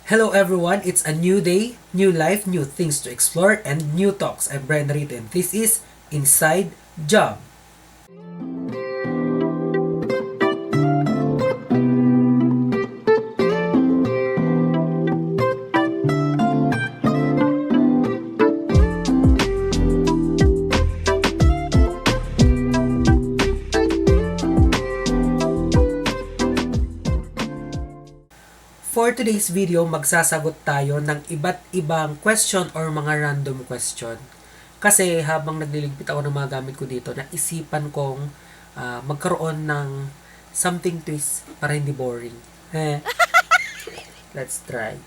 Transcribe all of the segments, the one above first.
Hello everyone, it's a new day, new life, new things to explore, and new talks. I'm Brian Rito and this is Inside Job. For today's video, magsasagot tayo ng iba't ibang question or mga random question. Kasi habang nagliligpit ako ng mga gamit ko dito, naisipan kong magkaroon ng something twist para hindi boring. Let's try.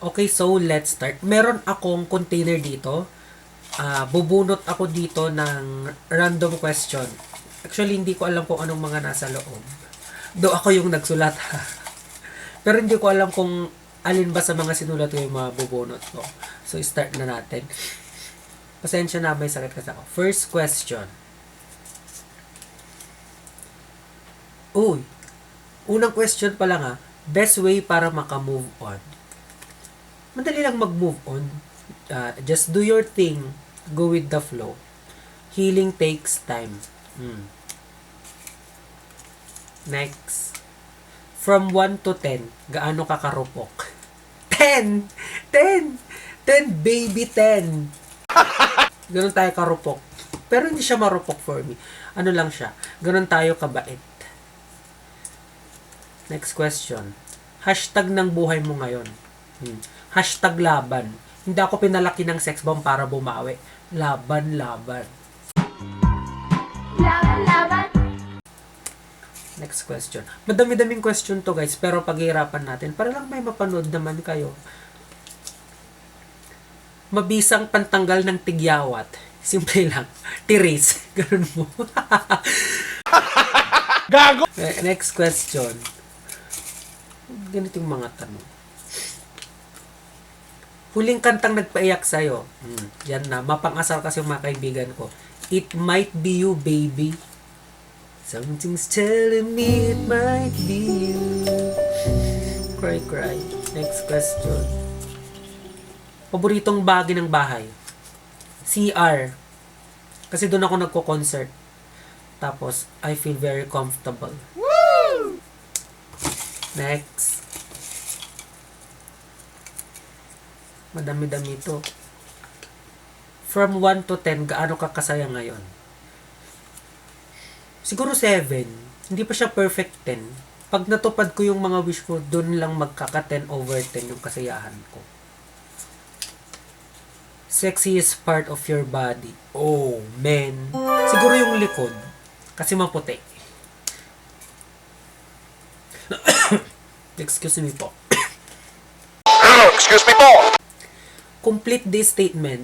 Okay, so let's start. Meron akong container dito. Bubunot ako dito ng random question. Actually, hindi ko alam kung anong mga nasa loob. Though ako yung nagsulat. Pero hindi ko alam kung alin ba sa mga sinulat ko yung mabubunot ko. So, start na natin. Pasensya na, may sakit kasi ako. First question. Uy, unang question pa lang best way para maka-move on. Madali lang mag-move on. Just do your thing. Go with the flow. Healing takes time. Next. From 1 to 10, gaano ka karupok? 10! 10! 10, baby, 10! Ganon tayo karupok. Pero hindi siya marupok for me. Ano lang siya? Ganon tayo kabait. Next question. Hashtag ng buhay mo ngayon. Hashtag laban. Hindi ako pinalaki ng sex bomb para bumawi. Laban, laban. Laban, laban. Next question. Madami-daming question to guys, pero paghihirapan natin para lang may mapanood naman kayo. Mabisang pantanggal ng tigyawat. Simple lang. Tiris. Ganun mo. Gago! Next question. Ganito yung mga tanong. Huling kantang nagpaiyak sa'yo. Yan na. Mapang-asar kasi yung mga kaibigan ko. It might be you, baby. Something's telling me it might be you. Cry, cry. Next question. Paboritong bagay ng bahay? CR. Kasi doon ako nagko-concert. Tapos, I feel very comfortable. Woo! Next. Madami-dami ito. From 1 to 10, gaano ka kasaya ngayon? Siguro 7. Hindi pa siya perfect 10. Pag natupad ko yung mga wish ko, doon lang magkaka 10 over 10 yung kasiyahan ko. Sexiest part of your body. Oh, man. Siguro yung likod. Kasi maputi. Excuse me po. Excuse me po! Complete this statement.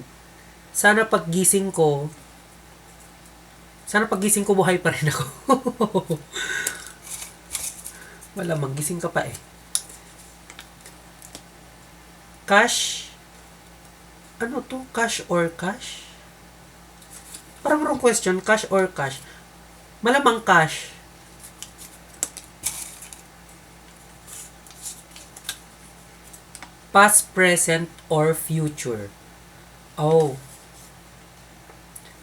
Sana paggising ko buhay pa rin ako. Wala, maggising ka pa eh. Cash? Ano to? Cash or cash? Parang wrong question. Cash or cash? Malamang cash. Past, present, or future? Oh.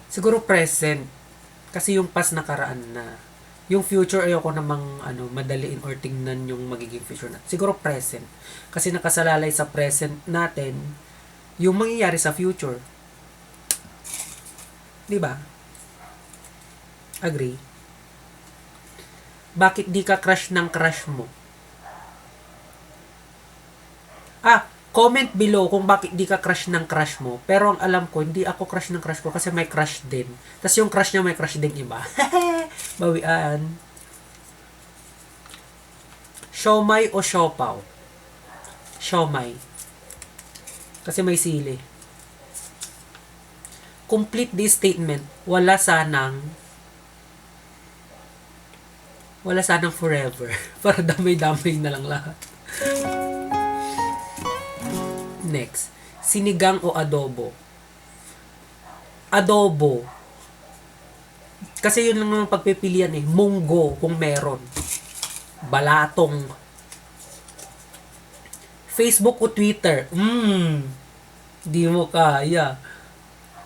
Siguro present. Kasi yung past nakaraan na. Yung future ayoko namang madaliin or tingnan yung magiging future natin. Siguro present. Kasi nakasalalay sa present natin yung mangyayari sa future. 'Di ba? Agree? Bakit di ka crush ng crush mo? Comment below kung bakit di ka crush ng crush mo. Pero ang alam ko, hindi ako crush ng crush ko kasi may crush din. Tapos yung crush niya may crush din iba. Bawian. Siomay o siopaw? Siomay. Kasi may sili. Complete this statement. Wala sanang forever. Para damay-damay na lang lahat. Next, sinigang o adobo? Adobo. Kasi yun lang naman pagpipilian eh. Munggo kung meron. Balatong. Facebook o Twitter? Di mo kaya.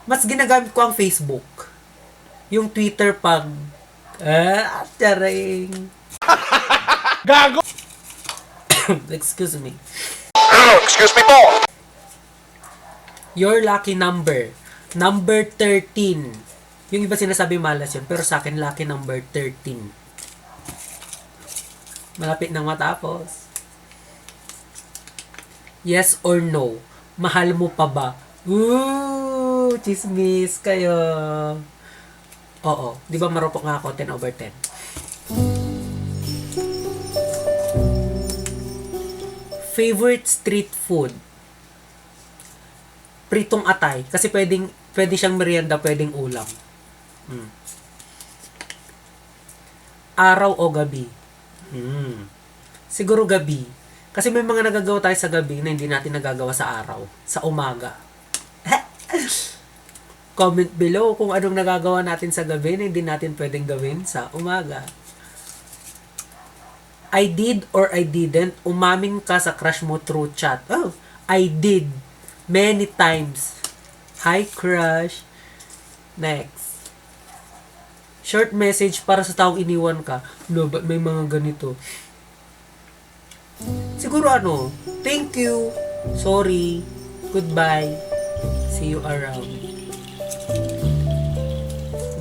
Mas ginagamit ko ang Facebook. Yung Twitter pag... Charing. Gago! Excuse me. Excuse me po! Your lucky number. Number 13. Yung iba sinasabi malas yun, pero sa akin lucky number 13. Malapit nang matapos. Yes or no? Mahal mo pa ba? Ooh, chismis kayo. Oo, di ba marupok nga ako 10/10? Favorite street food? Pritong atay. Kasi pwede siyang merienda, pwedeng ulam. Araw o gabi? Siguro gabi. Kasi may mga nagagawa tayo sa gabi na hindi natin nagagawa sa araw. Sa umaga. Comment below kung anong nagagawa natin sa gabi na hindi natin pwedeng gawin sa umaga. I did or I didn't, umamin ka sa crush mo through chat. Oh, I did. Many times. Hi, crush. Next. Short message para sa taong iniwan ka. No, ba't may mga ganito? Siguro thank you, sorry, goodbye, see you around.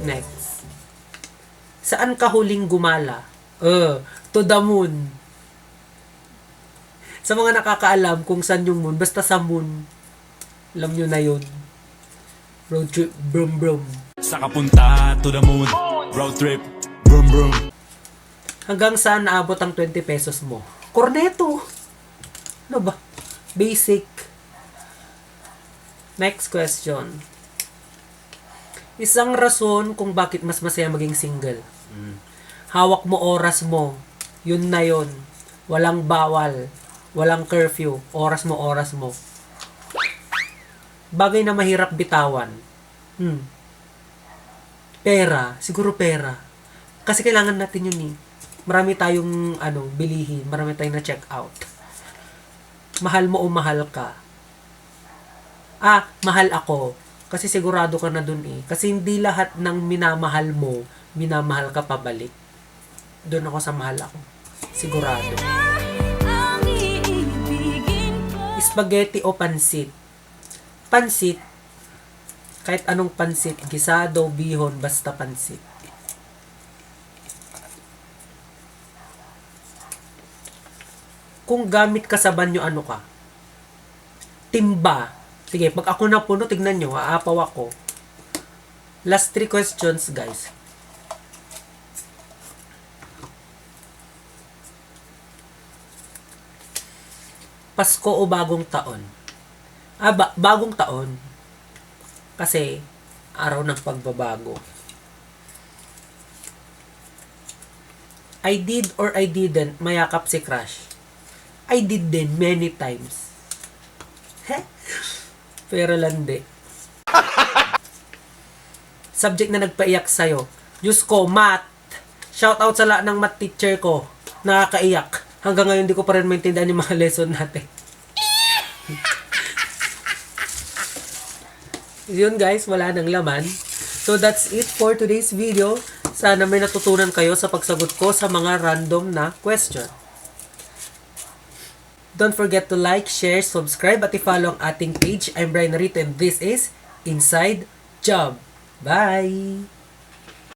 Next. Saan ka huling gumala? To the moon. Sa mga nakakaalam kung saan yung moon, basta sa moon. Alam nyo na yun. Road trip, brum brum. Sa kapunta to the moon, road trip, brum brum. Hanggang saan naabot ang 20 pesos mo? Corneto! Ano ba? Basic. Next question. Isang rason kung bakit mas masaya maging single. Hawak mo oras mo. Yun na yun. Walang bawal. Walang curfew. Oras mo, oras mo. Bagay na mahirap bitawan. Pera. Siguro pera. Kasi kailangan natin yun eh. Marami tayong bilihin. Marami tayong na-check out. Mahal mo o mahal ka? Mahal ako. Kasi sigurado ka na dun eh. Kasi hindi lahat ng minamahal mo, minamahal ka pabalik. Doon ako sa mahal ako. Sigurado. Spaghetti o pansit? Pansit. Kahit anong pansit. Gisado, bihon, basta pansit. Kung gamit ka sa banyo, ano ka? Timba. Sige, pag ako napuno, tignan nyo, aapaw ako. Last 3 questions, guys. Pasko o bagong taon? Bagong taon. Kasi, araw ng pagbabago. I did or I didn't mayakap si crush. I did din many times. Pero landi. Subject na nagpaiyak sa'yo. Diyos ko, math. Shout out sa lahat ng math teacher ko. Nakakaiyak. Hanggang ngayon, di ko pa rin maintindihan yung mga lesson natin. Yun guys, wala nang laman. So that's it for today's video. Sana may natutunan kayo sa pagsagot ko sa mga random na question. Don't forget to like, share, subscribe at i-follow ang ating page. I'm Brian Narito and this is Inside Job. Bye!